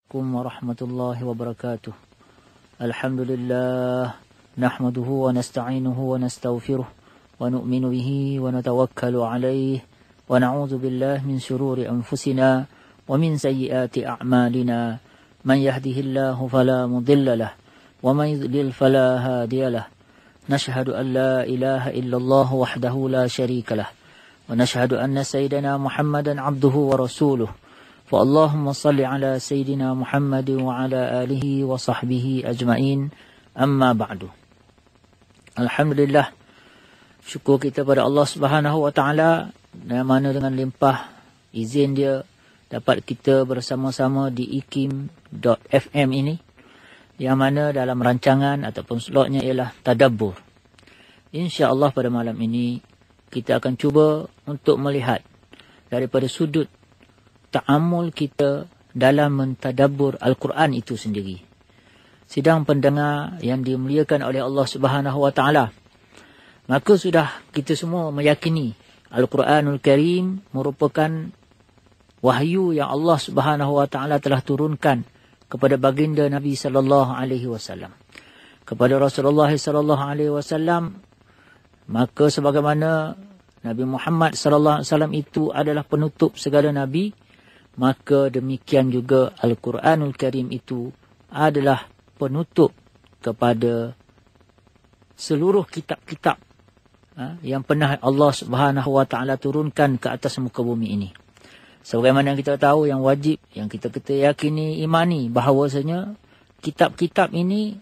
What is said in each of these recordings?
عليكم ورحمة الله وبركاته. الحمد لله نحمده ونستعينه ونستغفره ونؤمن به ونتوكل عليه ونعوذ بالله من شرور أنفسنا ومن سيئات أعمالنا من يهده الله فلا مضل له ومن يضلل فلا هادي له نشهد أن لا إله إلا الله وحده لا شريك له ونشهد أن سيدنا محمدا عبده ورسوله فاللهم صل على سيدنا محمد وعلى آله وصحبه أجمعين أما بعد. Alhamdulillah, syukur kita pada Allah Subhanahu Wa Taala yang mana dengan limpah izin dia dapat kita bersama-sama di ikim.fm ini, yang mana dalam rancangan ataupun slotnya ialah Tadabbur. InsyaAllah pada malam ini kita akan cuba untuk melihat daripada sudut ta'amul kita dalam mentadabbur Al-Quran itu sendiri. Sidang pendengar yang dimuliakan oleh Allah Subhanahu Wa Taala, maka sudah kita semua meyakini Al-Quranul Karim merupakan wahyu yang Allah Subhanahu Wa Taala telah turunkan kepada baginda Nabi sallallahu alaihi wasallam, kepada Rasulullah sallallahu alaihi wasallam. Maka sebagaimana Nabi Muhammad sallallahu alaihi wasallam itu adalah penutup segala nabi, maka demikian juga Al-Quranul Karim itu adalah penutup kepada seluruh kitab-kitab yang pernah Allah Subhanahu Wa Taala turunkan ke atas muka bumi ini. Sebagaimana yang kita tahu, yang wajib, yang kita yakini, imani bahawasanya kitab-kitab ini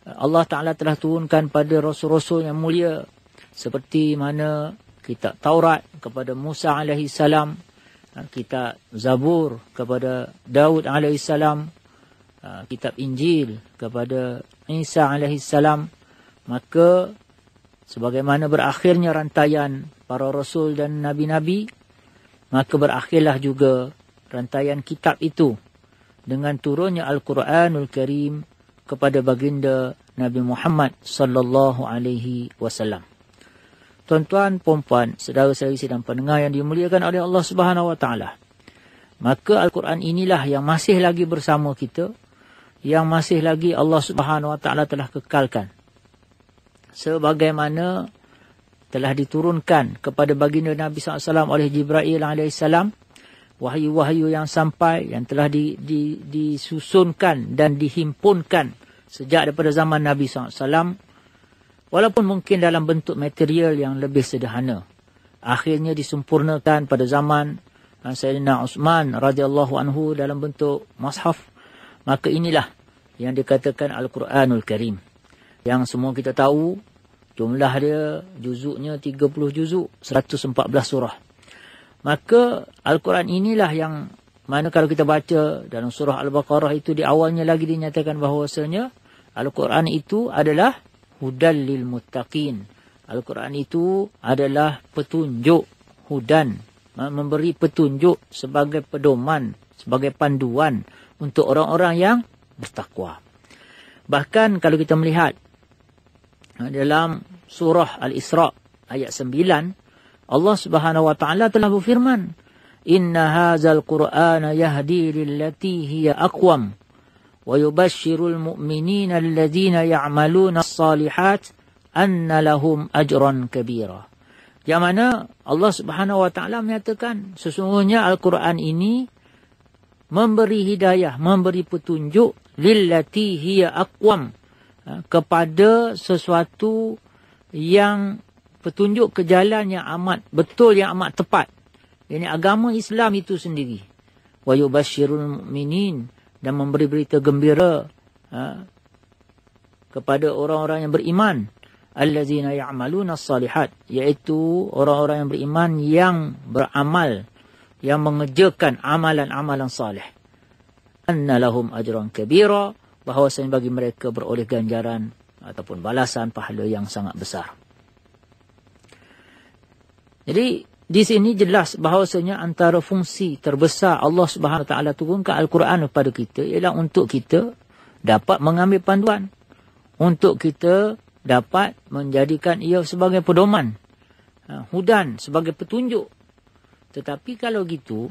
Allah Ta'ala telah turunkan pada rasul-rasul yang mulia, seperti mana kitab Taurat kepada Musa alaihi salam, kitab Zabur kepada Daud alaihi salam, kitab Injil kepada Isa alaihi salam. Maka sebagaimana berakhirnya rantaian para rasul dan nabi-nabi, maka berakhirlah juga rantaian kitab itu dengan turunnya Al-Quranul Karim kepada baginda Nabi Muhammad sallallahu alaihi wasallam. Tuan-tuan, puan-puan, saudara-saudari sidang pendengar yang dimuliakan oleh Allah Subhanahu Wa Taala, maka Al-Quran inilah yang masih lagi bersama kita, yang masih lagi Allah Subhanahu Wa Taala telah kekalkan, sebagaimana telah diturunkan kepada baginda Nabi SAW oleh Jibril AS, wahyu-wahyu yang sampai, yang telah disusunkan dan dihimpunkan sejak daripada zaman Nabi SAW, walaupun mungkin dalam bentuk material yang lebih sederhana, akhirnya disempurnakan pada zaman Sayyidina Uthman radhiyallahu anhu dalam bentuk mushaf. Maka inilah yang dikatakan Al-Quranul Karim, yang semua kita tahu jumlah dia, juzuknya 30 juzuk, 114 surah. Maka Al-Quran inilah yang mana kalau kita baca dalam surah Al-Baqarah itu, di awalnya lagi dinyatakan bahawasanya Al-Quran itu adalah hudal lil muttaqin. Al-Quran itu adalah petunjuk, hudan, memberi petunjuk sebagai pedoman, sebagai panduan untuk orang-orang yang bertakwa. Bahkan kalau kita melihat dalam surah Al-Isra ayat 9, Allah Subhanahu Wa Taala telah berfirman, "Inna hadzal Qur'ana yahdi lillati hiya aqwam wa yubashshirul mu'minina alladhina ya'maluna as-salihat anna lahum ajran kabira." Yang mana Allah Subhanahu Wa Taala menyatakan sesungguhnya Al-Quran ini memberi hidayah, memberi petunjuk lillati hiya aqwam, kepada sesuatu yang petunjuk ke jalan yang amat betul, yang amat tepat. Ini agama Islam itu sendiri. Wa yubashshirul mu'minin, dan memberi berita gembira kepada orang-orang yang beriman. Allazina ya'maluna as-salihat, iaitu orang-orang yang beriman yang beramal, yang mengerjakan amalan-amalan salih. Anna lahum ajran kabira, bahawasanya bagi mereka beroleh ganjaran ataupun balasan pahala yang sangat besar. Jadi di sini jelas bahawasanya antara fungsi terbesar Allah Subhanahu Wa Taala turunkan Al-Quran kepada kita ialah untuk kita dapat mengambil panduan, untuk kita dapat menjadikan ia sebagai pedoman, hudan, sebagai petunjuk. Tetapi kalau gitu,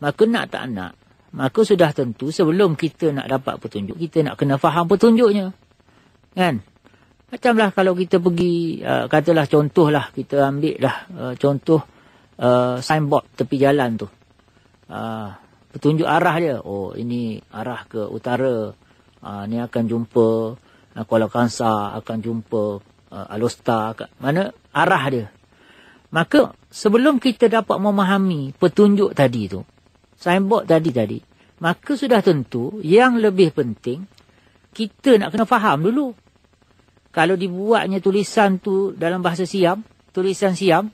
maka nak tak nak, maka sudah tentu sebelum kita nak dapat petunjuk, kita nak kena faham petunjuknya. Kan? Macamlah kalau kita pergi, katalah contohlah, kita ambil lah contoh signboard tepi jalan tu. Petunjuk arah dia. Oh, ini arah ke utara. Ni akan jumpa Kuala Kangsar, akan jumpa Alostar. Mana arah dia. Maka sebelum kita dapat memahami petunjuk tadi tu, signboard tadi, maka sudah tentu yang lebih penting, kita nak kena faham dulu. Kalau dibuatnya tulisan tu dalam bahasa Siam, tulisan Siam,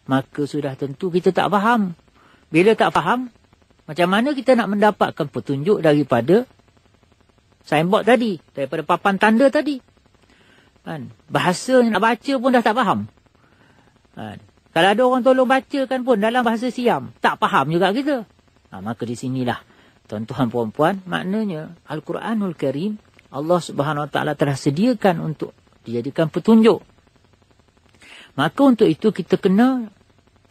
maka sudah tentu kita tak faham. Bila tak faham, macam mana kita nak mendapatkan petunjuk daripada signboard tadi, daripada papan tanda tadi? Kan? Bahasa yang nak baca pun dah tak faham. Kan? Kalau ada orang tolong bacakan pun dalam bahasa Siam, tak faham juga kita. Maka di sinilah, tuan-tuan puan-puan, maknanya Al-Quranul Karim, Allah Subhanahu Wa Taala telah sediakan untuk dijadikan petunjuk. Maka untuk itu kita kena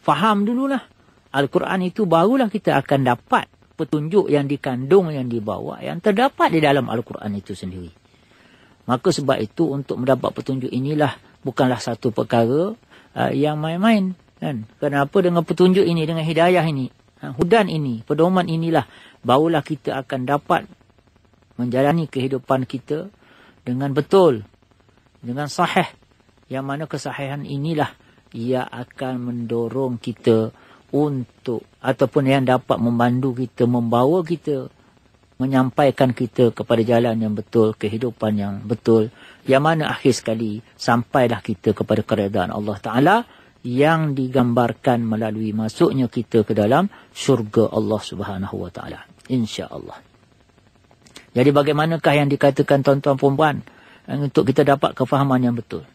faham dululah Al-Quran itu, barulah kita akan dapat petunjuk yang dikandung, yang dibawa, yang terdapat di dalam Al-Quran itu sendiri. Maka sebab itu untuk mendapat petunjuk inilah bukanlah satu perkara yang main-main. Kan? Kenapa dengan petunjuk ini, dengan hidayah ini, hudan ini, pedoman inilah, barulah kita akan dapat menjalani kehidupan kita dengan betul, dengan sahih, yang mana kesahihan inilah ia akan mendorong kita untuk, ataupun yang dapat membantu kita, membawa kita, menyampaikan kita kepada jalan yang betul, kehidupan yang betul, yang mana akhir sekali sampailah kita kepada keredaan Allah Ta'ala yang digambarkan melalui masuknya kita ke dalam syurga Allah Subhanahu Wa Ta'ala, insya-Allah. Jadi bagaimanakah yang dikatakan tuan-tuan perempuan untuk kita dapat kefahaman yang betul?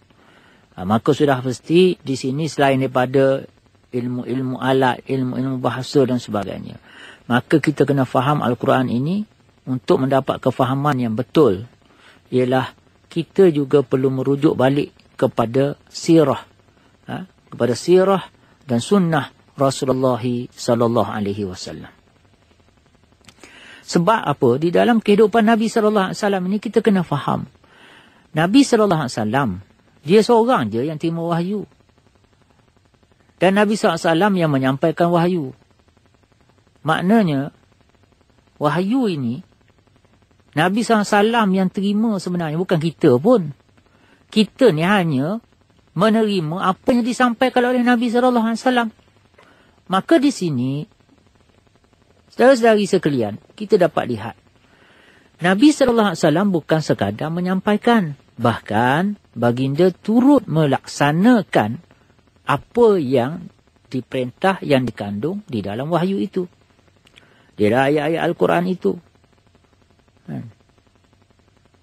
Maka sudah pasti di sini selain daripada ilmu-ilmu alat, ilmu-ilmu bahasa dan sebagainya, maka kita kena faham Al-Quran ini. Untuk mendapat kefahaman yang betul, ialah kita juga perlu merujuk balik kepada sirah, kepada sirah dan sunnah Rasulullah sallallahu alaihi wasallam. Sebab apa? Di dalam kehidupan Nabi sallallahu alaihi wasallam ini kita kena faham. Nabi sallallahu alaihi wasallam dia seorang je yang terima wahyu. Dan Nabi sallallahu alaihi wasallam yang menyampaikan wahyu. Maknanya wahyu ini Nabi SAW yang terima sebenarnya, bukan kita pun. Kita ni hanya menerima apa yang disampaikan oleh Nabi SAW. Maka di sini, saudara-saudari sekalian, kita dapat lihat. Nabi SAW bukan sekadar menyampaikan. Bahkan, baginda turut melaksanakan apa yang diperintah, yang dikandung di dalam wahyu itu. Di dalam ayat-ayat Al-Quran itu.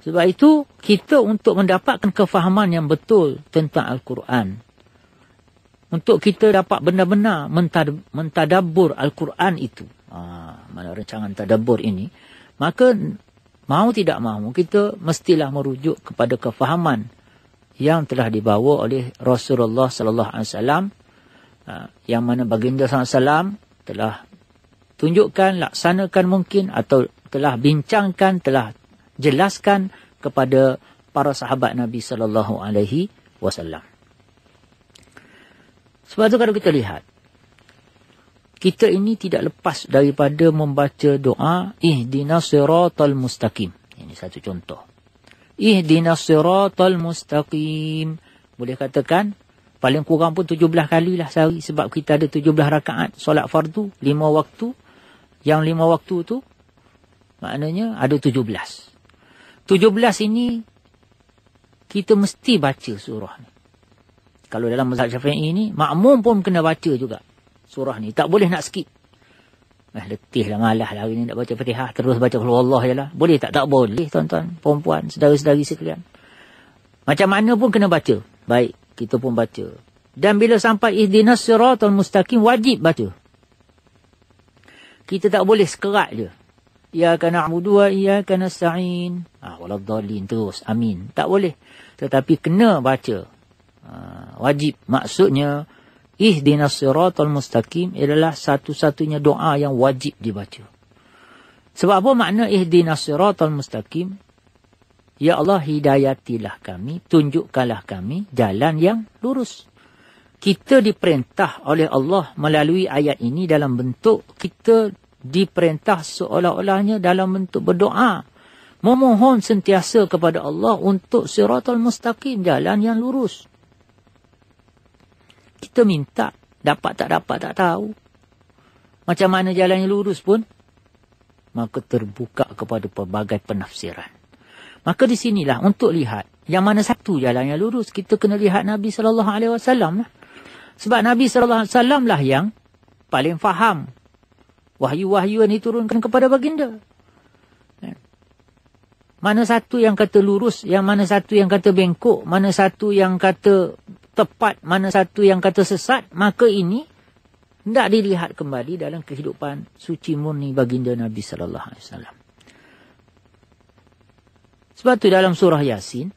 Sebab itu kita untuk mendapatkan kefahaman yang betul tentang Al-Quran, untuk kita dapat benar-benar mentadabbur Al-Quran itu, mana rancangan tadabbur ini, maka mau tidak mau kita mestilah merujuk kepada kefahaman yang telah dibawa oleh Rasulullah sallallahu alaihi wasallam, yang mana baginda sallallahu alaihi wasallam telah tunjukkan, laksanakan mungkin, atau telah bincangkan, telah jelaskan kepada para sahabat Nabi sallallahu alaihi wasallam. Sebab itu kalau kita lihat, kita ini tidak lepas daripada membaca doa ihdinas siratal mustaqim. Ini satu contoh. Ihdinas siratal mustaqim. Boleh katakan paling kurang pun 17 kali lah sehari, sebab kita ada 17 rakaat solat fardu, 5 waktu. Yang 5 waktu tu maknanya ada 17. 17 ini kita mesti baca surah ni. Kalau dalam mazhab Syafi'i ni, makmum pun kena baca juga surah ni. Tak boleh nak skip. Letih lah, malah lah hari ni nak baca Fatihah, terus baca Qul Huwallah je lah. Boleh tak? Tak boleh, tuan-tuan, perempuan, saudara-saudari sekalian. Macam mana pun kena baca. Baik, kita pun baca. Dan bila sampai ihdinas siratal mustaqim, wajib baca. Kita tak boleh sekerat je. Iyyaka na'budu wa iyyaka nasta'in. Waladhdallin terus. Amin. Tak boleh. Tetapi kena baca. Wajib. Maksudnya, ihdinas siratal mustaqim adalah satu-satunya doa yang wajib dibaca. Sebab apa makna ihdinas siratal mustaqim? Ya Allah, hidayatilah kami, tunjukkanlah kami jalan yang lurus. Kita diperintah oleh Allah melalui ayat ini dalam bentuk kita diperintah seolah-olahnya dalam bentuk berdoa. Memohon sentiasa kepada Allah untuk siratal mustaqim, jalan yang lurus. Kita minta, dapat tak tahu. Macam mana jalan yang lurus pun, maka terbuka kepada pelbagai penafsiran. Maka di sinilah untuk lihat yang mana satu jalan yang lurus, kita kena lihat Nabi SAW lah. Sebab Nabi SAW lah yang paling faham wahyu-wahyu yang diturunkan kepada baginda. Mana satu yang kata lurus, yang mana satu yang kata bengkok, mana satu yang kata tepat, mana satu yang kata sesat, maka ini tidak dilihat kembali dalam kehidupan suci murni baginda Nabi SAW. Sebab itu dalam surah Yasin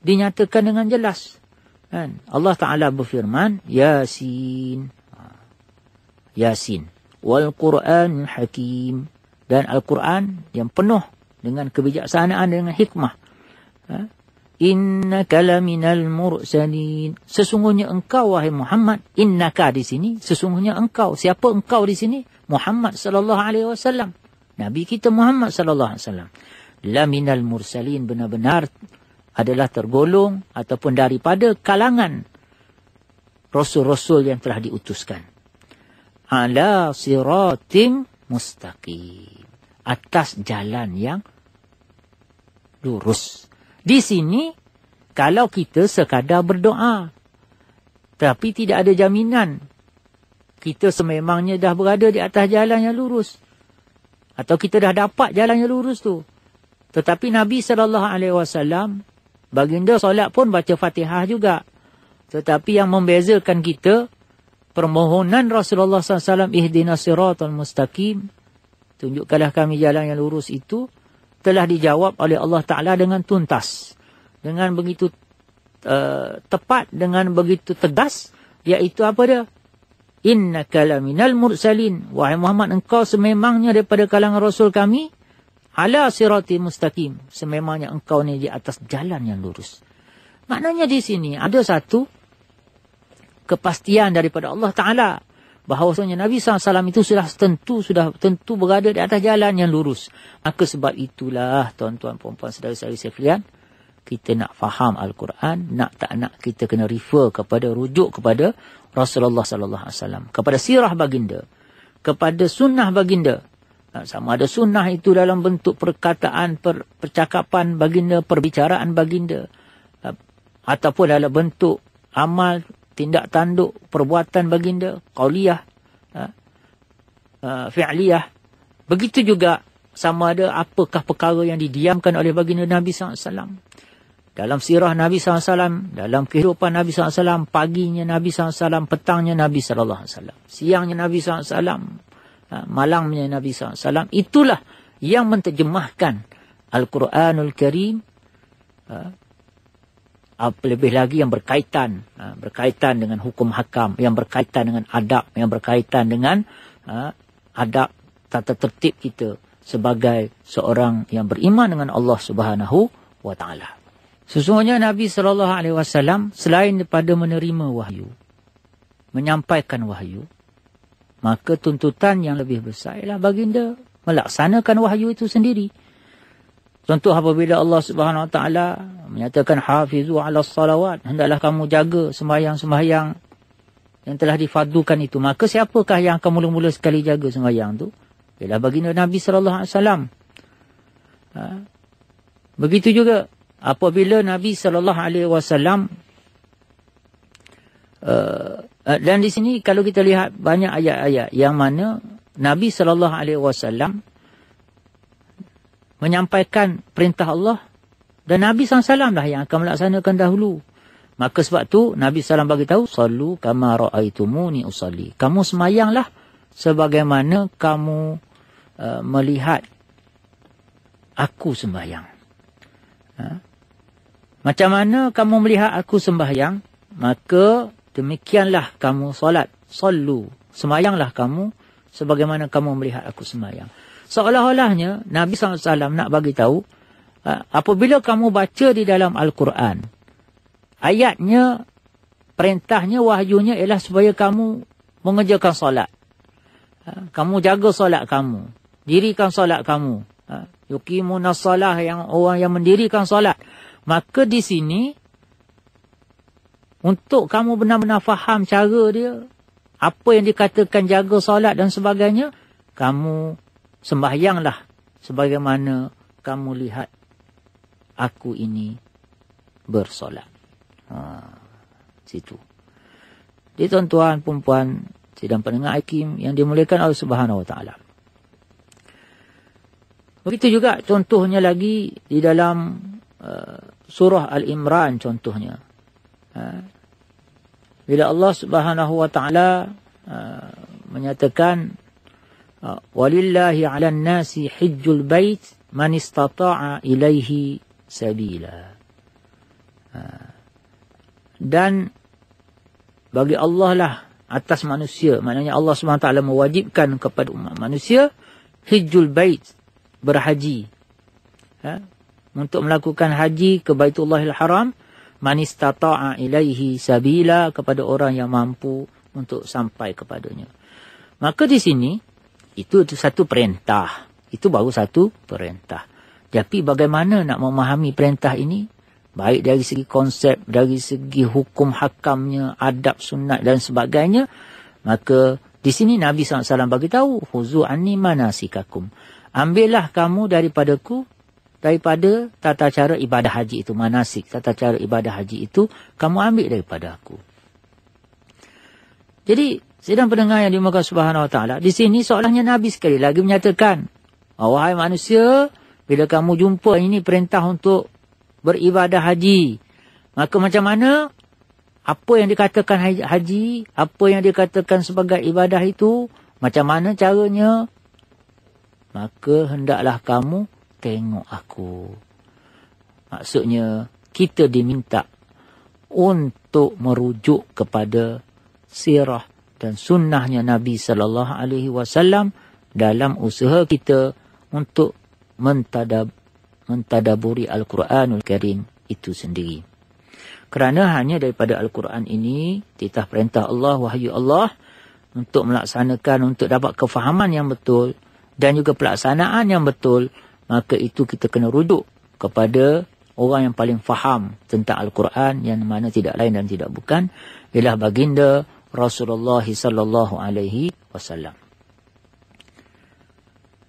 dinyatakan dengan jelas. Kan? Allah Ta'ala berfirman, Yasin. Yasin. Wal Qur'an Hakim. Dan Al-Quran yang penuh dengan kebijaksanaan, dengan hikmah. Innaka laminal mursalin. Sesungguhnya engkau, wahai Muhammad. Innaka di sini, sesungguhnya engkau. Siapa engkau di sini? Muhammad sallallahu alaihi wasallam. Nabi kita Muhammad sallallahu alaihi wasallam. Laminal mursalin, benar-benar adalah tergolong ataupun daripada kalangan rasul-rasul yang telah diutuskan. Ala siratim mustaqim. Atas jalan yang lurus. Di sini, kalau kita sekadar berdoa, tapi tidak ada jaminan kita sememangnya dah berada di atas jalan yang lurus. Atau kita dah dapat jalan yang lurus tu. Tetapi Nabi SAW, baginda solat pun baca Fatihah juga. Tetapi yang membezakan kita, permohonan Rasulullah SAW, ihdinas siratal mustaqim, tunjukkanlah kami jalan yang lurus itu, telah dijawab oleh Allah Ta'ala dengan tuntas. Dengan begitu tepat, dengan begitu tegas, iaitu apa dia? Innaka laminal mursalin. Wahai Muhammad, engkau sememangnya daripada kalangan Rasul kami, ala sirati mustaqim. Sememangnya engkau ni di atas jalan yang lurus. Maknanya di sini ada satu kepastian daripada Allah Ta'ala, bahawasanya Nabi SAW itu sudah tentu berada di atas jalan yang lurus. Maka sebab itulah, tuan-tuan, puan-puan, saudara-saudari sekalian, kita nak faham Al-Quran, nak tak nak kita kena refer kepada, rujuk kepada Rasulullah SAW, kepada sirah baginda, kepada sunnah baginda. Sama ada sunnah itu dalam bentuk perkataan, percakapan baginda, perbicaraan baginda, ataupun dalam bentuk amal, tindak tanduk, perbuatan baginda, qauliyah, fi'liyah. Begitu juga sama ada apakah perkara yang didiamkan oleh baginda Nabi SAW. Dalam sirah Nabi SAW, dalam kehidupan Nabi SAW, paginya Nabi SAW, petangnya Nabi SAW, siangnya Nabi SAW, malangnya Nabi SAW. Itulah yang menterjemahkan Al-Quranul Karim, lebih lagi yang berkaitan dengan hukum hakam, yang berkaitan dengan adab, yang berkaitan dengan adab tata tertib kita sebagai seorang yang beriman dengan Allah Subhanahu wa Ta'ala. Sesungguhnya Nabi SAW selain daripada menerima wahyu, menyampaikan wahyu, maka tuntutan yang lebih besar ialah baginda melaksanakan wahyu itu sendiri. Contoh apabila Allah Subhanahu Wa Ta'ala menyatakan hafizu ala salawat, hendaklah kamu jaga sembahyang-sembahyang yang telah difardukan itu. Maka siapakah yang akan mula-mula sekali jaga sembahyang itu? Ialah baginda Nabi SAW. Begitu juga apabila Nabi SAW, dan di sini kalau kita lihat banyak ayat-ayat yang mana Nabi SAW menyampaikan perintah Allah, dan Nabi SAW lah yang akan melaksanakan dahulu. Maka sebab tu Nabi SAW bagi tahu, sallu kama ra'aitumuni usalli. Kamu semayanglah sebagaimana kamu melihat aku sembahyang. Macam mana kamu melihat aku sembahyang, maka demikianlah kamu solat. Sallu, semayanglah kamu sebagaimana kamu melihat aku sembahyang. Seolah-olahnya Nabi SAW nak bagi tahu, apabila kamu baca di dalam Al-Quran, ayatnya, perintahnya, wahyunya ialah supaya kamu mengerjakan solat. Kamu jaga solat kamu, dirikan solat kamu. Yuqimunas salah, yang orang yang mendirikan solat. Maka di sini, untuk kamu benar-benar faham cara dia, apa yang dikatakan jaga solat dan sebagainya, kamu sembahyanglah sebagaimana kamu lihat aku ini bersolat. Situ. Jadi tuan-tuan, perempuan, sidang pendengar Hakim yang dimuliakan Allah Subhanahu Wa Taala. Begitu juga contohnya lagi di dalam surah Al-Imran contohnya. Bila Allah Subhanahu Wa Taala menyatakan walillahi 'alan nasi hajjul bait man istata'a ilaihi sabila. Dan bagi Allah lah atas manusia, maknanya Allah Subhanahu Wa Taala mewajibkan kepada umat manusia hajjul bait, berhaji, untuk melakukan haji ke Baitullahil Haram, man istata'a ilaihi sabila, kepada orang yang mampu untuk sampai kepadanya. Maka di sini itu satu perintah. Itu baru satu perintah. Tapi bagaimana nak memahami perintah ini? Baik dari segi konsep, dari segi hukum hakamnya, adab sunat dan sebagainya. Maka di sini Nabi SAW bagi tahu, khuzu anni manasikakum. Ambillah kamu daripada tata cara ibadah haji itu, manasik, tata cara ibadah haji itu, kamu ambil daripada aku. Jadi, sidang pendengar yang dimuliakan Subhanahu Wa Taala, di sini seolahnya Nabi sekali lagi menyatakan, wahai manusia, bila kamu jumpa ini perintah untuk beribadah haji, maka macam mana? Apa yang dikatakan haji, apa yang dikatakan sebagai ibadah itu, macam mana caranya? Maka hendaklah kamu tengok aku. Maksudnya, kita diminta untuk merujuk kepada sirah dan sunnahnya Nabi sallallahu alaihi wasallam dalam usaha kita untuk mentadaburi Al-Quranul Karim itu sendiri. Kerana hanya daripada Al-Quran ini, titah perintah Allah, wahyu Allah, untuk melaksanakan, untuk dapat kefahaman yang betul dan juga pelaksanaan yang betul, maka itu kita kena rujuk kepada orang yang paling faham tentang Al-Quran, yang mana tidak lain dan tidak bukan ialah baginda Rasulullah sallallahu alaihi wasallam.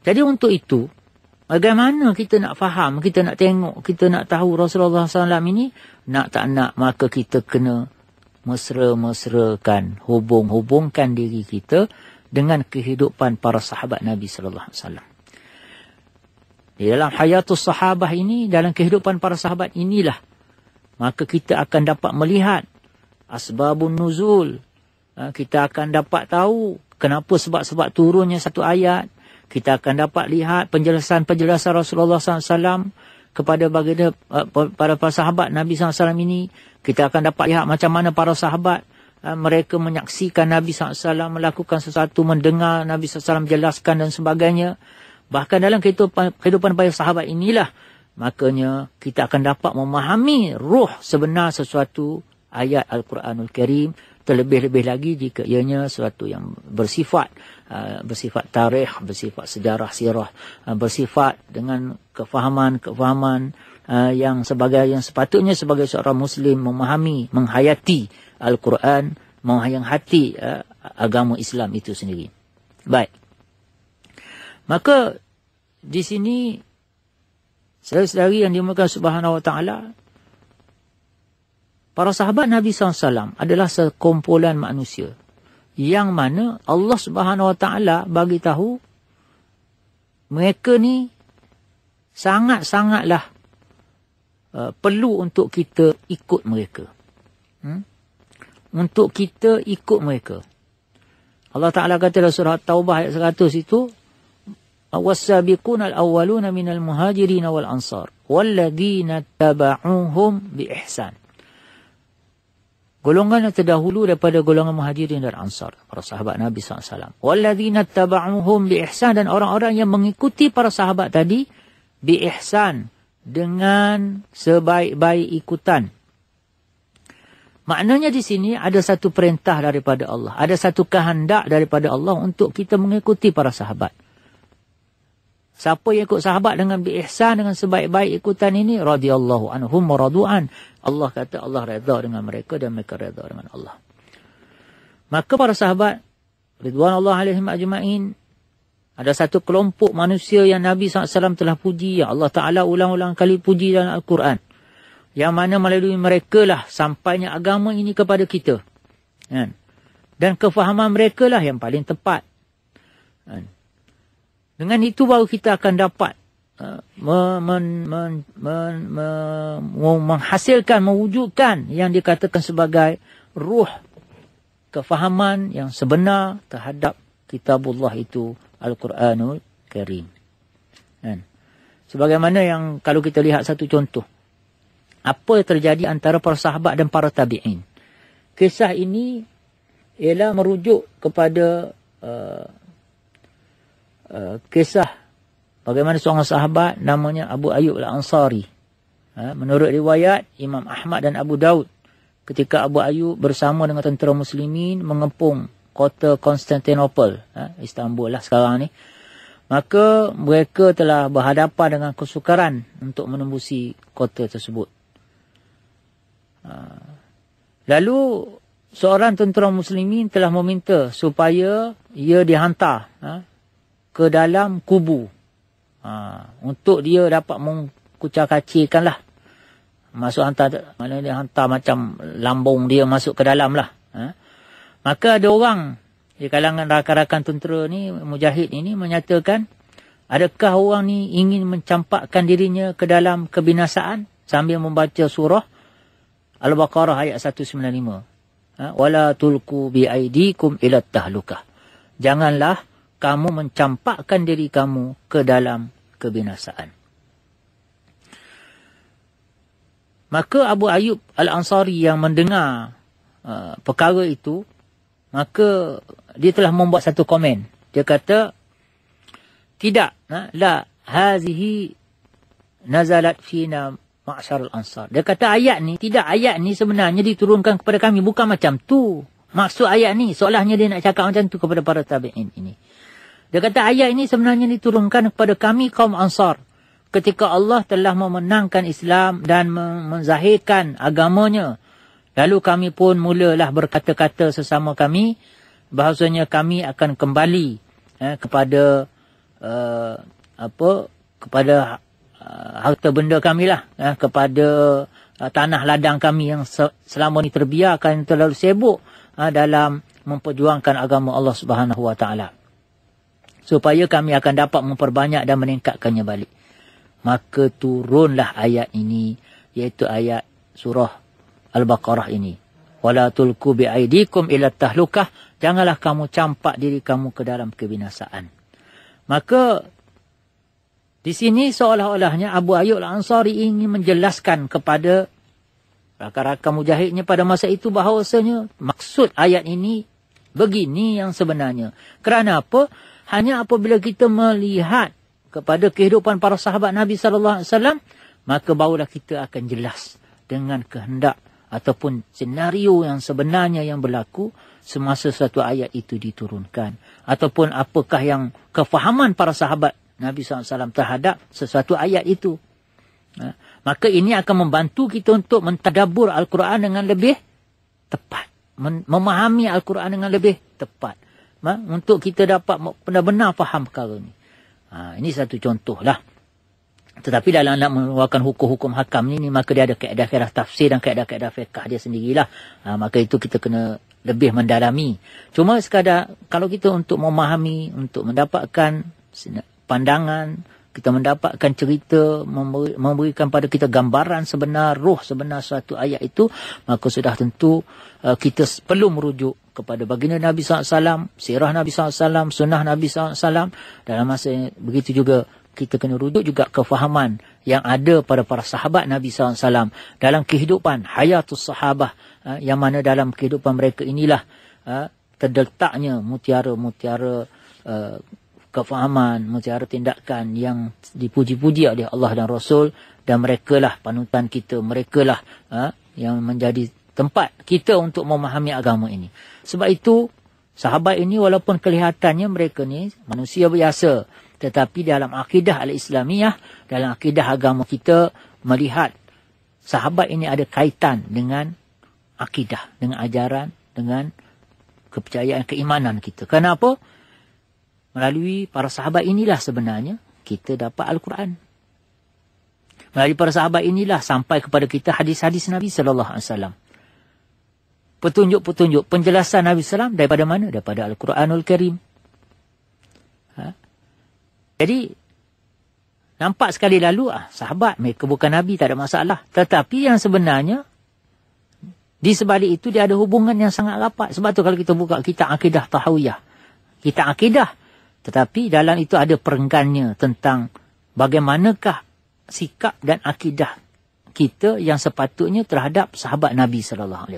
Jadi untuk itu, bagaimana kita nak faham, kita nak tengok, kita nak tahu Rasulullah SAW ini, nak tak nak, maka kita kena mesra-mesrakan, hubung-hubungkan diri kita dengan kehidupan para sahabat Nabi sallallahu alaihi wasallam. Di dalam hayatus sahabah ini, dalam kehidupan para sahabat inilah, maka kita akan dapat melihat asbabun nuzul. Kita akan dapat tahu kenapa sebab-sebab turunnya satu ayat. Kita akan dapat lihat penjelasan-penjelasan Rasulullah SAW kepada baginda para sahabat Nabi SAW ini. Kita akan dapat lihat macam mana para sahabat mereka menyaksikan Nabi SAW melakukan sesuatu, mendengar Nabi SAW menjelaskan dan sebagainya. Bahkan dalam kehidupan para sahabat inilah, makanya kita akan dapat memahami ruh sebenar sesuatu ayat Al-Quranul Karim. Terlebih-lebih lagi jika ianya sesuatu yang bersifat tarikh, bersifat sejarah sirah, bersifat dengan kefahaman yang sepatutnya sebagai seorang Muslim memahami, menghayati Al-Quran, menghayati agama Islam itu sendiri. Baik. Maka di sini saudara-saudari yang dimuliakan Subhanahu Wa Taala, para sahabat Nabi SAW adalah sekumpulan manusia yang mana Allah Subhanahu Wa Taala bagi tahu mereka ni sangat-sangatlah perlu untuk kita ikut mereka. Untuk kita ikut mereka. Allah Ta'ala kata dalam surah Taubah ayat 100 itu, وَالسَّابِقُونَ الْأَوَّلُونَ مِنَ الْمُهَاجِرِينَ وَالْأَنصَارِ وَالَّذِينَ اتَّبَعُوهُمْ بِإِحْسَانٍ. golongan yang terdahulu daripada golongan Muhajirin dan Ansar, para sahabat Nabi SAW. Walladzina taba'uhum bi ihsan, dan orang-orang yang mengikuti para sahabat tadi bi ihsan, dengan sebaik-baik ikutan. Maknanya di sini ada satu perintah daripada Allah, ada satu kehendak daripada Allah untuk kita mengikuti para sahabat. Siapa yang ikut sahabat dengan bi ihsan, dengan sebaik-baik ikutan ini, radhiyallahu anhum wa radu'an. Allah kata Allah redha dengan mereka dan mereka redha dengan Allah. Maka para sahabat ridwanullah alaihim ajma'in, ada satu kelompok manusia yang Nabi SAW telah puji, yang Allah Ta'ala ulang-ulang kali puji dalam Al-Quran, yang mana melalui mereka lah sampainya agama ini kepada kita. Dan kefahaman mereka lah yang paling tepat. Dengan itu baru kita akan dapat menghasilkan, mewujudkan yang dikatakan sebagai ruh kefahaman yang sebenar terhadap kitabullah itu, Al-Quranul Karim. Sebagaimana yang kalau kita lihat satu contoh, apa yang terjadi antara para sahabat dan para tabi'in. Kisah ini ialah merujuk kepada kisah bagaimana seorang sahabat namanya Abu Ayyub Al-Ansari. Menurut riwayat Imam Ahmad dan Abu Daud, ketika Abu Ayyub bersama dengan tentera muslimin mengepung kota Konstantinopel, Istanbul lah sekarang ni, maka mereka telah berhadapan dengan kesukaran untuk menembusi kota tersebut. Lalu seorang tentera muslimin telah meminta supaya ia dihantar ke dalam kubu, untuk dia dapat mengkucar-kacirkan lah. Masuk hantar, mana dia hantar macam lambung dia masuk ke dalam lah. Maka ada orang di kalangan rakan-rakan tentera ni, mujahid ini, menyatakan, adakah orang ni ingin mencampakkan dirinya ke dalam kebinasaan sambil membaca surah Al-Baqarah ayat 195. Wala tulku biaidikum ila tahlukah. Janganlah kamu mencampakkan diri kamu ke dalam kebinasaan. Maka Abu Ayyub Al-Ansari yang mendengar perkara itu, maka dia telah membuat satu komen. Dia kata, tidak, la hazihi nazalat fina ma'syar al-ansar. Dia kata ayat ni, tidak, ayat ni sebenarnya diturunkan kepada kami, bukan macam tu. Maksud ayat ni, seolahnya dia nak cakap macam tu kepada para tabi'in ini. Dia kata ayat ini sebenarnya diturunkan kepada kami kaum Ansar, ketika Allah telah memenangkan Islam dan menzahirkan agamanya. Lalu kami pun mulalah berkata-kata sesama kami, bahawasanya kami akan kembali kepada kepada harta benda kami lah, kepada tanah ladang kami yang selama ni terbiarkan, terlalu sibuk dalam memperjuangkan agama Allah Subhanahu Wa Taala, supaya kami akan dapat memperbanyak dan meningkatkannya balik. Maka turunlah ayat ini, iaitu ayat surah Al-Baqarah ini. Wala tulku biaidikum ila tahlukah. Janganlah kamu campak diri kamu ke dalam kebinasaan. Maka di sini seolah-olahnya Abu Ayyub Al-Ansari ingin menjelaskan kepada rakan-rakan mujahidnya pada masa itu bahawasanya maksud ayat ini begini yang sebenarnya. Kerana apa? Hanya apabila kita melihat kepada kehidupan para sahabat Nabi SAW, maka barulah kita akan jelas dengan kehendak ataupun senario yang sebenarnya yang berlaku semasa satu ayat itu diturunkan. Ataupun apakah yang kefahaman para sahabat Nabi SAW terhadap sesuatu ayat itu. Maka ini akan membantu kita untuk mentadabbur Al-Quran dengan lebih tepat. Memahami Al-Quran dengan lebih tepat. Untuk kita dapat benar-benar faham perkara ini. Ini satu contoh lah. Tetapi dalam nak mengeluarkan hukum-hukum hakam ni, maka dia ada kaedah-kaedah tafsir dan kaedah-kaedah fiqh dia sendirilah. Maka itu kita kena lebih mendalami. Cuma sekadar kalau kita untuk memahami, untuk mendapatkan pandangan, kita mendapatkan cerita, memberikan pada kita gambaran sebenar, ruh sebenar suatu ayat itu, maka sudah tentu kita perlu merujuk kepada baginda Nabi SAW, sirah Nabi SAW, sunnah Nabi SAW. Dalam masa begitu juga, kita kena rujuk juga kefahaman yang ada pada para sahabat Nabi SAW dalam kehidupan hayatus sahabah, yang mana dalam kehidupan mereka inilah terletaknya mutiara-mutiara kefahaman, mutiara tindakan yang dipuji-puji oleh Allah dan Rasul, dan merekalah panutan kita, merekalah yang menjadi tempat kita untuk memahami agama ini. Sebab itu sahabat ini walaupun kelihatannya mereka ni manusia biasa, tetapi dalam akidah al-Islamiyah, dalam akidah agama kita, melihat sahabat ini ada kaitan dengan akidah, dengan ajaran, dengan kepercayaan, keimanan kita. Kenapa? Melalui para sahabat inilah sebenarnya kita dapat Al-Quran. Melalui para sahabat inilah sampai kepada kita hadis-hadis Nabi SAW. Petunjuk-petunjuk, penjelasan Nabi SAW daripada mana? Daripada Al-Quranul Karim. Jadi, nampak sekali lalu, sahabat, mereka bukan Nabi, tak ada masalah. Tetapi yang sebenarnya, di sebalik itu dia ada hubungan yang sangat rapat. Sebab tu kalau kita buka kitab Akidah Tahawiyah, kitab Akidah, tetapi dalam itu ada perenggannya tentang bagaimanakah sikap dan akidah kita yang sepatutnya terhadap sahabat Nabi SAW.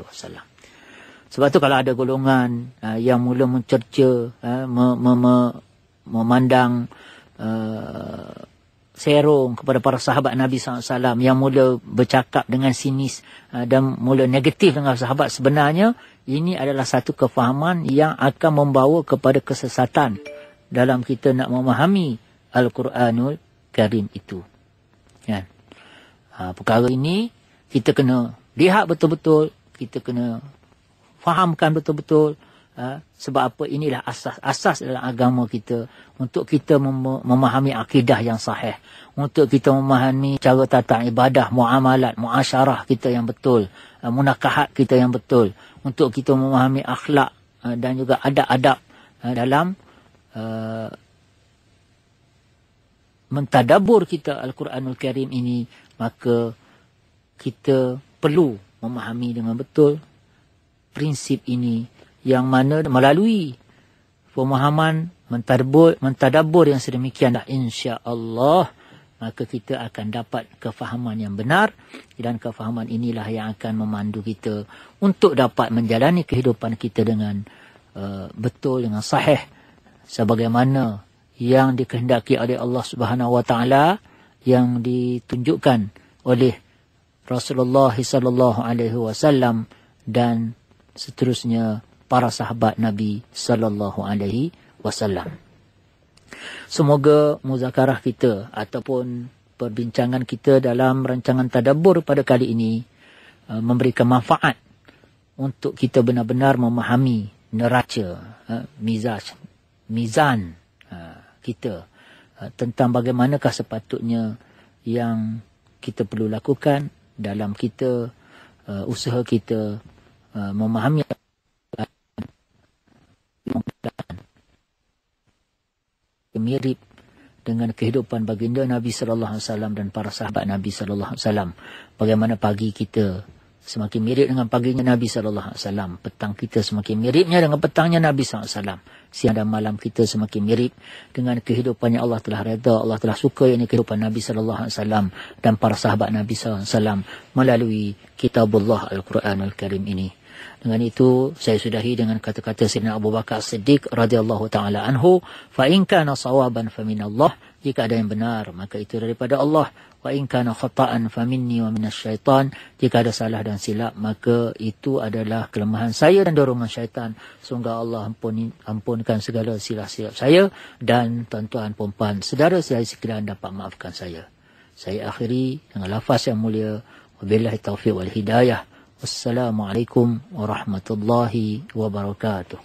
Sebab tu kalau ada golongan yang mula mencerca, memandang serong kepada para sahabat Nabi SAW, yang mula bercakap dengan sinis dan mula negatif dengan sahabat, sebenarnya ini adalah satu kefahaman yang akan membawa kepada kesesatan dalam kita nak memahami Al-Quranul Karim itu. Kan? Perkara ini kita kena lihat betul-betul, kita kena fahamkan betul-betul. Sebab apa? Inilah asas dalam agama kita, untuk kita memahami akidah yang sahih, untuk kita memahami cara tata ibadah, muamalat, muasyarah kita yang betul, munakahat kita yang betul, untuk kita memahami akhlak dan juga adab-adab dalam mentadabur kita Al-Quranul Karim ini. Maka kita perlu memahami dengan betul prinsip ini, yang mana melalui pemahaman mentadabbur yang sedemikianlah, insya-Allah maka kita akan dapat kefahaman yang benar, dan kefahaman inilah yang akan memandu kita untuk dapat menjalani kehidupan kita dengan betul, dengan sahih, sebagaimana yang dikehendaki oleh Allah Subhanahu wa taala, yang ditunjukkan oleh Rasulullah sallallahu alaihi wasallam dan seterusnya para sahabat Nabi sallallahu alaihi wasallam. Semoga muzakarah kita ataupun perbincangan kita dalam rancangan tadabbur pada kali ini memberikan manfaat untuk kita benar-benar memahami neraca, mizan kita tentang bagaimanakah sepatutnya yang kita perlu lakukan dalam kita usaha kita memahami mirip dengan kehidupan baginda Nabi sallallahu alaihi wasallam dan para sahabat Nabi sallallahu alaihi wasallam. Bagaimana pagi kita semakin mirip dengan paginya Nabi sallallahu alaihi wasallam, petang kita semakin miripnya dengan petangnya Nabi sallallahu alaihi wasallam, siang dan malam kita semakin mirip dengan kehidupan yang Allah telah redha, Allah telah suka, yakni kehidupan Nabi sallallahu alaihi wasallam dan para sahabat Nabi sallallahu alaihi wasallam melalui kitabullah Al-Quranul Karim ini. Dengan itu saya sudahi dengan kata-kata Sayyidina Abu Bakar Siddiq radhiyallahu taala anhu, fa in kana sawaban fa minallah, jika ada yang benar maka itu daripada Allah, wa in kana khata'an fa minni wa minasyaitan, jika ada salah dan silap maka itu adalah kelemahan saya dan dorongan syaitan. Semoga Allah ampunkan segala silap-silap saya dan tuan-tuan puan-puan saudara-saudari sekalian dapat maafkan saya. Saya akhiri dengan lafaz yang mulia, wabillahi taufiq wal hidayah. Wassalamualaikum warahmatullahi wabarakatuh.